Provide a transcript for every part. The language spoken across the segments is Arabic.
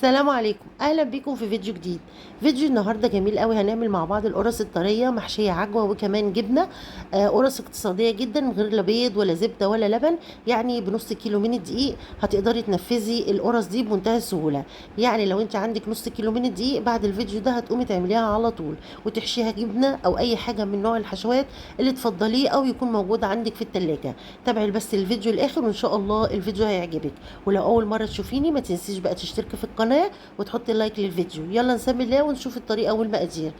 السلام عليكم، اهلا بيكم في فيديو جديد. فيديو النهارده جميل قوي، هنعمل مع بعض القرص الطريه محشيه عجوه وكمان جبنه. قرص اقتصاديه جدا من غير لا بيض ولا زبده ولا لبن، يعني بنص كيلو من الدقيق هتقدري تنفذي القرص دي بمنتهى السهوله. يعني لو انت عندك نص كيلو من الدقيق بعد الفيديو ده هتقومي تعمليها على طول وتحشيها جبنه او اي حاجه من نوع الحشوات اللي تفضليه او يكون موجود عندك في التلاجة. تابعي بس الفيديو الاخر وان شاء الله الفيديو هيعجبك. ولو اول مره تشوفيني ما تنسيش بقى تشتركي في القناه وتحطي لايك للفيديو. يلا نسمي الله ونشوف الطريقه والمقادير.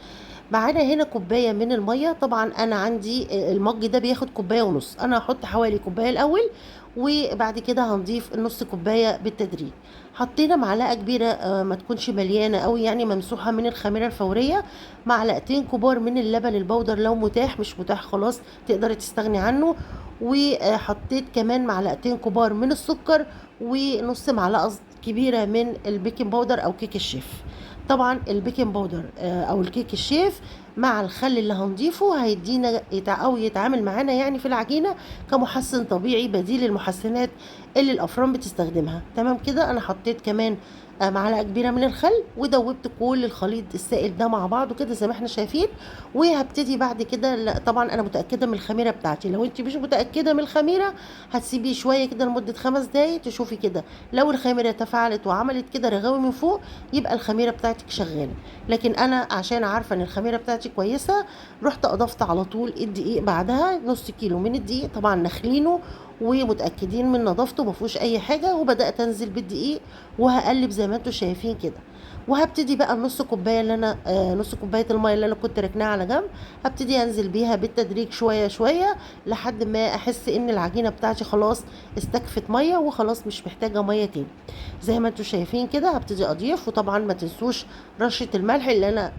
معانا هنا كوبايه من الميه، طبعا انا عندي المج ده بياخد كوبايه ونص، انا هحط حوالي كوبايه الاول وبعد كده هنضيف النص كوبايه بالتدريج. حطينا معلقه كبيره ما تكونش مليانه قوي، يعني ممسوحه من الخميره الفوريه. معلقتين كبار من اللبن البودر لو متاح، مش متاح خلاص تقدري تستغني عنه. وحطيت كمان معلقتين كبار من السكر ونص معلقه كبيره من البيكنج باودر او كيك الشيف. طبعا البيكنج باودر او الكيك الشيف مع الخل اللي هنضيفه هيدينا او يتعامل معانا يعني في العجينه كمحسن طبيعي بديل المحسنات اللي الافران بتستخدمها. تمام كده، انا حطيت كمان معلقه كبيره من الخل ودوبت كل الخليط السائل ده مع بعضه كده زي ما احنا شايفين. وهبتدي بعد كده، لا طبعا انا متاكده من الخميره بتاعتي، لو انت مش متاكده من الخميره هتسيبيه شويه كده لمده 5 دقايق تشوفي كده. لو الخميره تفاعلت وعملت كده رغاوي من فوق يبقى الخميره بتاعتك شغاله. لكن انا عشان عارفه ان الخميره بتاعتي كويسه رحت اضفت على طول الدقيق بعدها، نص كيلو من الدقيق طبعا نخلينه ومتاكدين من نظافته ما فيهوش اي حاجه، وبدات انزل بالدقيق وهقلب زي ما انتم شايفين كده. وهبتدي بقى النص كوبايه اللي انا نص كوبايه الميه اللي انا كنت ركناها على جنب، هبتدي انزل بيها بالتدريج شويه شويه لحد ما احس ان العجينه بتاعتي خلاص استكفت ميه وخلاص مش محتاجه ميه تاني. زي ما انتم شايفين كده هبتدي اضيف، وطبعا ما تنسوش رشه الملح اللي انا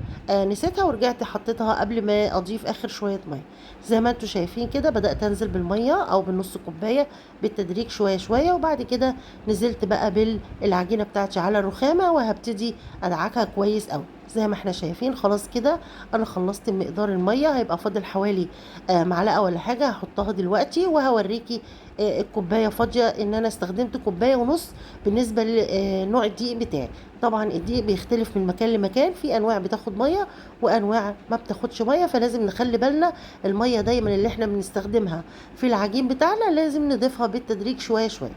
نسيتها ورجعت حطيتها قبل ما اضيف اخر شويه ميه. زي ما انتم شايفين كده بدات انزل بالميه او بالنص كوبايه بالتدريج شويه شويه، وبعد كده نزلت بقى بالعجينه بتاعتي على الرخامه وهبتدي ادعكها كويس قوي. زي ما احنا شايفين خلاص كده انا خلصت مقدار الميه، هيبقى فاضل حوالي معلقه ولا حاجه هحطها دلوقتي وهوريكي الكوبايه فاضيه ان انا استخدمت كوبايه ونص بالنسبه لنوع الدقيق بتاعي. طبعا الدقيق بيختلف من مكان لمكان، في انواع بتاخد ميه وانواع ما بتاخدش ميه، فلازم نخلي بالنا الميه دايما اللي احنا بنستخدمها في العجين بتاعنا لازم نضيفها بالتدريج شويه شويه.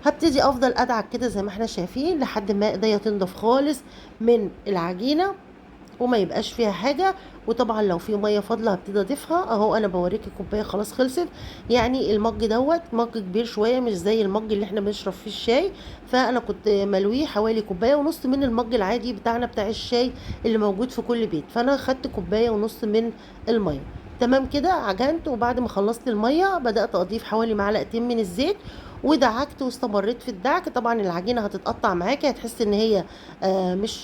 هبتدي افضل ادعك كده زي ما احنا شايفين لحد ما ايديا تنضف خالص من العجينه وما يبقاش فيها حاجه. وطبعا لو في ميه فاضله هبتدي اضيفها. اهو انا بوريكي الكوبايه خلاص خلصت، يعني المج دوت مج كبير شويه مش زي المج اللي احنا بنشرب فيه الشاي، فانا كنت ملويه حوالي كوبايه ونص من المج العادي بتاعنا بتاع الشاي اللي موجود في كل بيت، فانا خدت كوبايه ونص من الميه. تمام كده عجنت، وبعد ما خلصت الميه بدات اضيف حوالي معلقتين من الزيت ودعكت واستمريت في الدعك. طبعا العجينه هتتقطع معاكي، هتحسي ان هي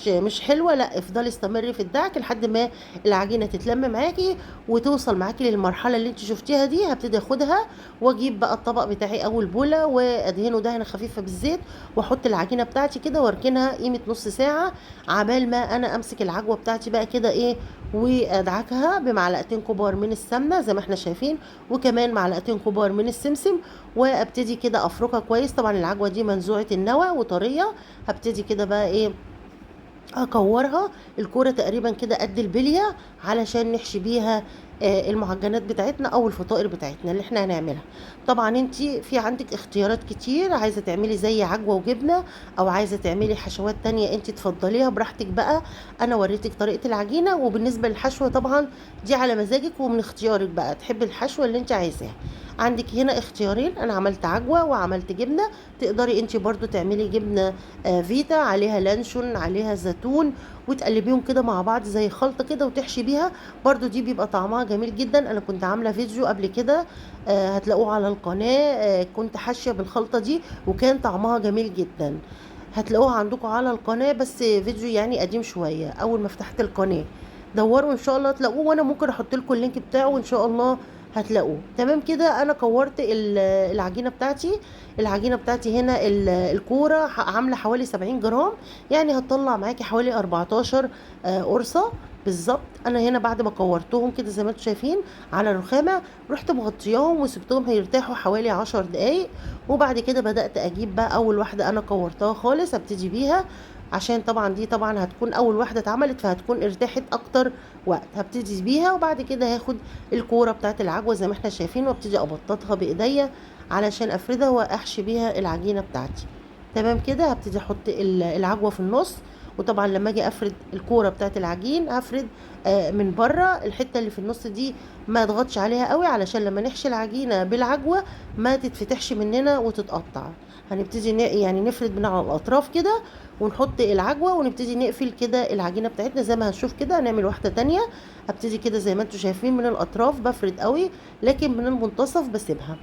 مش حلوه، لا افضلي استمري في الدعك لحد ما العجينه تتلم معاكي وتوصل معاكي للمرحله اللي انت شفتيها دي. هبتدي اخدها واجيب بقى الطبق بتاعي او البوله وادهنه دهنه خفيفه بالزيت واحط العجينه بتاعتي كده واركنها قيمه نص ساعه عبال ما انا امسك العجوه بتاعتي بقى كده ايه، وادعكها بمعلقتين كبار من السمنه زي ما احنا شايفين وكمان معلقتين كبار من السمسم، وابتدي كده افركها كويس. طبعا العجوه دي منزوعه النوى وطريه، هبتدي كده بقى ايه اكورها الكوره تقريبا كده قد البليه علشان نحشي بيها المعجنات بتاعتنا او الفطائر بتاعتنا اللي احنا هنعملها. طبعا انت في عندك اختيارات كتير، عايزه تعملي زي عجوه وجبنه او عايزه تعملي حشوات تانية انت تفضليها براحتك بقى. انا وريتك طريقه العجينه، وبالنسبه للحشوه طبعا دي على مزاجك ومن اختيارك بقى تحبي الحشوه اللي انت عايزاها. عندك هنا اختيارين، انا عملت عجوه وعملت جبنه، تقدري انت برضو تعملي جبنه فيتا عليها لانشون عليها زيتون وتقلبيهم كده مع بعض زي خلطه كده وتحشي بيها، برضو دي بيبقى طعمها جميل جدا. انا كنت عامله فيديو قبل كده هتلاقوه على القناه، كنت حاشيه بالخلطه دي وكان طعمها جميل جدا. هتلاقوها عندكم على القناه بس فيديو يعني قديم شويه، اول ما فتحت القناه دوروا ان شاء الله تلاقوه، وانا ممكن احط لكم اللينك بتاعه وان شاء الله هتلاقوه. تمام كده انا كورت العجينه بتاعتي. العجينه بتاعتي هنا الكوره عامله حوالي 70 جرام، يعني هتطلع معاكي حوالي 14 قرصه بالظبط. انا هنا بعد ما كورتهم كده زي ما انتم شايفين على الرخامه رحت مغطياهم وسبتهم هيرتاحوا حوالي 10 دقايق، وبعد كده بدات اجيب بقى اول واحده انا كورتها خالص ابتدي بيها عشان طبعا دي طبعا هتكون اول واحده اتعملت، فهتكون ارتاحت اكتر وقت. هبتدي بيها وبعد كده هاخد الكوره بتاعت العجوه زي ما احنا شايفين، وابتدي ابططها بايديا علشان افردها واحشي بيها العجينه بتاعتي. تمام كده. هبتدي احط العجوه في النص، وطبعا لما اجي افرد الكوره بتاعت العجين هفرد من بره الحته اللي في النص دي، ما اضغطش عليها قوي علشان لما نحشي العجينه بالعجوه ما تتفتحش مننا وتتقطع. هنبتدي يعني نفرد من على الاطراف كده ونحط العجوه ونبتدي نقفل كده العجينه بتاعتنا زي ما هنشوف كده. هنعمل واحده تانية. هبتدي كده زي ما انتم شايفين من الاطراف بفرد قوي، لكن من المنتصف بسيبها.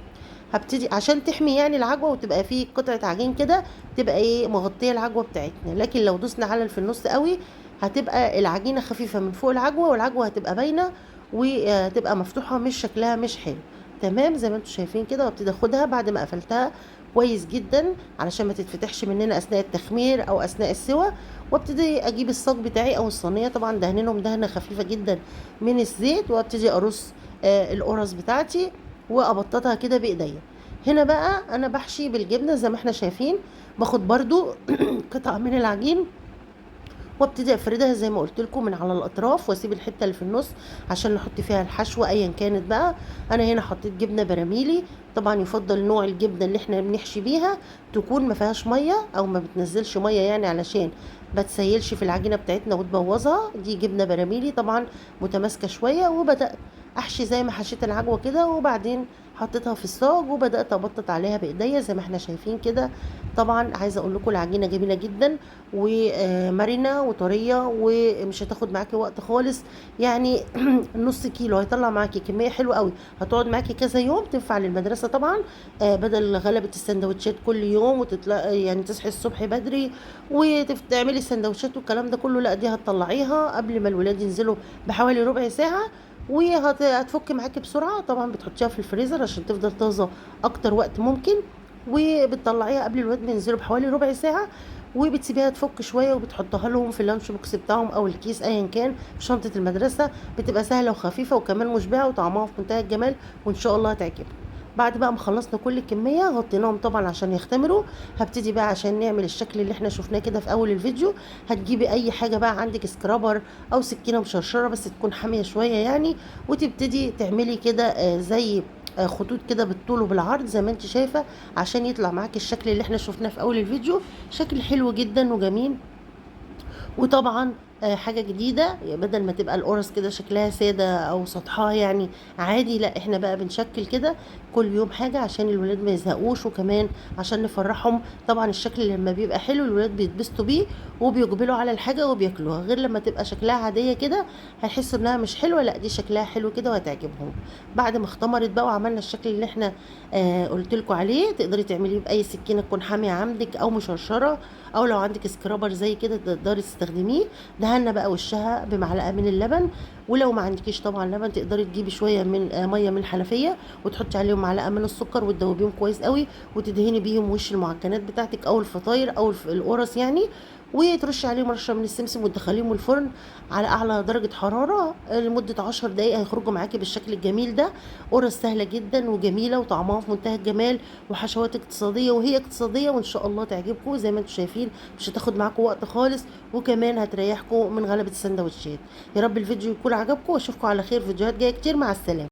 هبتدي عشان تحمي يعني العجوه وتبقى فيه قطعه عجين كده تبقى ايه مغطيه العجوه بتاعتنا. لكن لو دوسنا على في النص قوي هتبقى العجينه خفيفه من فوق العجوه، والعجوه هتبقى باينه وتبقى مفتوحه، مش شكلها مش حلو. تمام زي ما انتم شايفين كده. وابتدي اخدها بعد ما قفلتها كويس جدا علشان ما تتفتحش مننا اثناء التخمير او اثناء السوى. وابتدي اجيب الصاج بتاعي او الصينيه، طبعا دهنهم دهنه خفيفه جدا من الزيت، وابتدي ارص القرص بتاعتي وابططها كده بايديا. هنا بقى انا بحشي بالجبنه زي ما احنا شايفين. باخد برضو قطعه من العجين وابتدي افردها زي ما قلت لكم من على الاطراف، واسيب الحته اللي في النص عشان نحط فيها الحشوه ايا كانت بقى. انا هنا حطيت جبنه براميلي. طبعا يفضل نوع الجبنه اللي احنا بنحشي بيها تكون ما فيهاش ميه او ما بتنزلش ميه، يعني علشان ما تسيلش في العجينه بتاعتنا وتبوظها. دي جبنه براميلي طبعا متماسكه شويه. وبدات احشي زي ما حشيت العجوه كده، وبعدين حطيتها في الصاج وبدات ابطط عليها بايديا زي ما احنا شايفين كده. طبعا عايزه اقول لكم العجينه جميله جدا ومرنه وطريه، ومش هتاخد معاكي وقت خالص. يعني نص كيلو هيطلع معاكي كميه حلوه قوي، هتقعد معاكي كذا يوم، تنفع للمدرسه طبعا. بدل غلبه السندوتشات كل يوم وتطلع يعني تصحي الصبح بدري وتعملي السندوتشات والكلام ده كله. لا، دي هتطلعيها قبل ما الولاد ينزلوا بحوالي ربع ساعه، وهتفك معاكي بسرعه. طبعا بتحطيها في الفريزر عشان تفضل طازه اكتر وقت ممكن، وبتطلعيها قبل الولاد ما ينزلوا بحوالي ربع ساعه، وبتسيبيها تفك شويه وبتحطها لهم في اللانش بوكس بتاعهم او الكيس ايا كان في شنطه المدرسه. بتبقى سهله وخفيفه وكمان مشبعه وطعمها في منتهى الجمال، وان شاء الله هتعجبكم. بعد بقى ما خلصنا كل الكميه غطيناهم طبعا عشان يختمروا. هبتدي بقى عشان نعمل الشكل اللي احنا شفناه كده في اول الفيديو. هتجيبي اي حاجه بقى عندك، سكرابر او سكينه مشرشره بس تكون حاميه شويه يعني، وتبتدي تعملي كده زي خطوط كده بالطول وبالعرض زي ما انت شايفه، عشان يطلع معاكي الشكل اللي احنا شفناه في اول الفيديو. شكل حلو جدا وجميل. وطبعا حاجة جديدة، بدل ما تبقى القرص كده شكلها سادة او سطحها يعني عادي، لا احنا بقى بنشكل كده كل يوم حاجة عشان الولاد ما يزهقوش، وكمان عشان نفرحهم. طبعا الشكل لما بيبقى حلو الولاد بيتبسطوا بيه وبيقبلوا على الحاجة وبياكلوها، غير لما تبقى شكلها عادية كده هيحسوا انها مش حلوة. لا، دي شكلها حلو كده وهتعجبهم. بعد ما اختمرت بقى وعملنا الشكل اللي احنا قلت لكم عليه، تقدري تعمليه باي سكينة تكون حامية عندك او مشرشرة، او لو عندك سكرابر زي كده تقدري تستخدميه. دهنا بقى وشها بمعلقه من اللبن، ولو ما عندكيش طبعا لبن تقدري تجيبي شويه من ميه من الحنفيه وتحطي عليهم معلقه من السكر وتدوبيهم كويس قوي، وتدهني بيهم وش المعجنات بتاعتك او الفطاير او القرص يعني، وترشي عليهم رشه من السمسم وتدخليهم الفرن على اعلى درجه حراره لمده 10 دقائق. هيخرجوا معاكي بالشكل الجميل ده. قرص سهله جدا وجميله وطعمها في منتهى الجمال، وحشوات اقتصاديه، وهي اقتصاديه وان شاء الله تعجبكم. زي ما انتم شايفين مش هتاخد معاكم وقت خالص، وكمان هتريحكم من غلبه السندوتشات. يا رب الفيديو يكون عجبكم، واشوفكم على خير فيديوهات جايه كتير. مع السلامه.